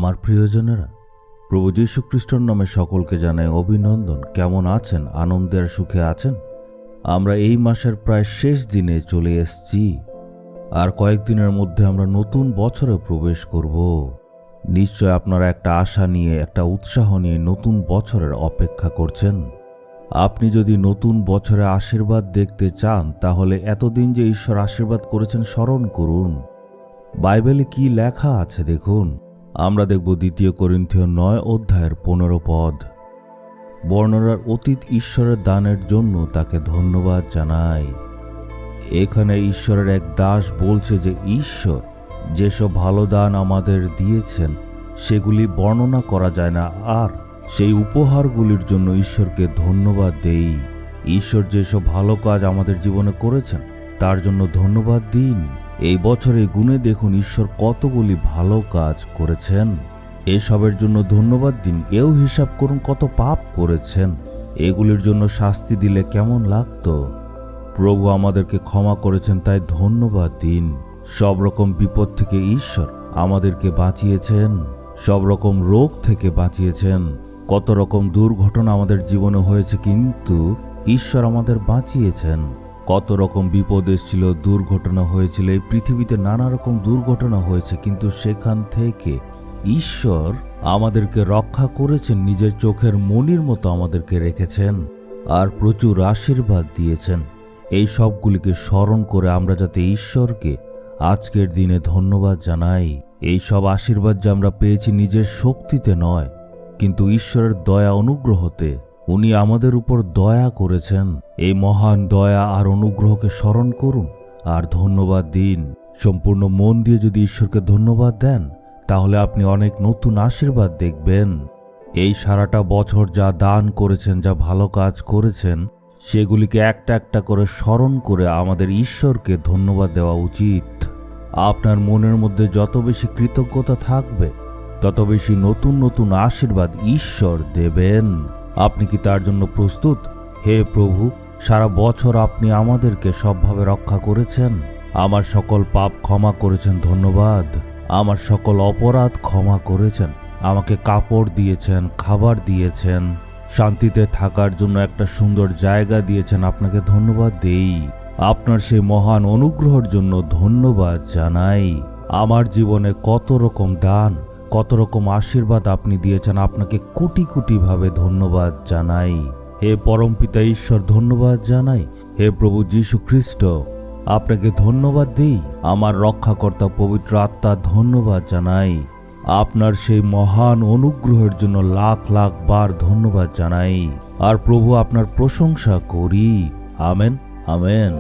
আমার প্রিয়জনেরা, প্রভু যীশু খ্রিস্টর নামে সকলকে জানাই অভিনন্দন। কেমন আছেন? আনন্দের সুখে আছেন? আমরা এই মাসের প্রায় শেষ দিনে চলে এসেছি, আর কয়েকদিনের মধ্যে আমরা নতুন বছরে প্রবেশ করব। নিশ্চয় আপনারা একটা আশা নিয়ে, একটা উৎসাহ নিয়ে নতুন বছরের অপেক্ষা করছেন। আপনি যদি নতুন বছরে আশীর্বাদ দেখতে চান, তাহলে এতদিন যে ঈশ্বর আশীর্বাদ করেছেন স্মরণ করুন। বাইবেলে কি লেখা আছে দেখুন। আমরা দেখব 2 করিন্থীয় 9 অধ্যায়ের 15 পদ। বর্ণনার অতীত ঈশ্বরের দানের জন্য তাকে ধন্যবাদ জানাই। এখানে ঈশ্বরের এক দাস বলছে যে ঈশ্বর যেসব ভালো দান আমাদের দিয়েছেন সেগুলি বর্ণনা করা যায় না, আর সেই উপহারগুলির জন্য ঈশ্বরকে ধন্যবাদ দেই। ঈশ্বর যেসব ভালো কাজ আমাদের জীবনে করেছেন তার জন্য ধন্যবাদ দিন। এই বছরে গুণে দেখুন ঈশ্বর কতগুলি ভালো কাজ করেছেন। এসবের জন্য ধন্যবাদ দিন। এও হিসাব করুন কত পাপ করেছেন। এগুলির জন্য শাস্তি দিলে কেমন লাগতো। প্রভু আমাদেরকে ক্ষমা করেছেন, তাই ধন্যবাদ দিন। সব রকম বিপদ থেকে ঈশ্বর আমাদেরকে বাঁচিয়েছেন, সব রকম রোগ থেকে বাঁচিয়েছেন। কত রকম দুর্ঘটনা আমাদের জীবনে হয়েছে, কিন্তু ঈশ্বর আমাদের বাঁচিয়েছেন। কত রকম বিপদ এসেছিল, দুর্ঘটনা হয়েছিল, এই পৃথিবীতে নানা রকম দুর্ঘটনা হয়েছে, কিন্তু সেখান থেকে ঈশ্বর আমাদেরকে রক্ষা করেছেন। নিজের চোখের মণির মতো আমাদেরকে রেখেছেন আর প্রচুর আশীর্বাদ দিয়েছেন। এই সবগুলিকে স্মরণ করে আমরা যাতে ঈশ্বরকে আজকের দিনে ধন্যবাদ জানাই। এই সব আশীর্বাদ যে আমরা পেয়েছি নিজের শক্তিতে নয়, কিন্তু ঈশ্বরের দয়া অনুগ্রহতে। উনি আমাদের উপর দয়া করেছেন। এই মহান দয়া আর অনুগ্রহকে স্মরণ করুন আর ধন্যবাদ দিন। সম্পূর্ণ মন দিয়ে যদি ঈশ্বরকে ধন্যবাদ দেন, তাহলে আপনি অনেক নতুন আশীর্বাদ দেখবেন। এই সারাটা বছর যা দান করেছেন, যা ভালো কাজ করেছেন, সেগুলিকে একটা একটা করে স্মরণ করে আমাদের ঈশ্বরকে ধন্যবাদ দেওয়া উচিত। আপনার মনের মধ্যে যত বেশি কৃতজ্ঞতা থাকবে, তত বেশি নতুন নতুন আশীর্বাদ ঈশ্বর দেবেন। আপনি কি তার জন্য প্রস্তুত? হে প্রভু, সারা বছর আপনি আমাদেরকে সবভাবে রক্ষা করেছেন। আমার সকল পাপ ক্ষমা করেছেন, ধন্যবাদ। আমার সকল অপরাধ ক্ষমা করেছেন। আমাকে কাপড় দিয়েছেন, খাবার দিয়েছেন, শান্তিতে থাকার জন্য একটা সুন্দর জায়গা দিয়েছেন। আপনাকে ধন্যবাদ দেই। আপনার সেই মহান অনুগ্রহের জন্য ধন্যবাদ জানাই। আমার জীবনে কত রকম দান, কত রকম আশীর্বাদ আপনি দিয়েছেন, আপনাকে কোটি কোটি ভাবে ধন্যবাদ জানাই। হে পরমপিতা ঈশ্বর, ধন্যবাদ জানাই। হে প্রভু যীশু খ্রিস্ট, আপনাকে ধন্যবাদ দিই। আমার রক্ষাকর্তা পবিত্র আত্মা, ধন্যবাদ জানাই। আপনার সেই মহান অনুগ্রহের জন্য লাখ লাখ বার ধন্যবাদ জানাই। আর প্রভু, আপনার প্রশংসা করি। Amen, amen.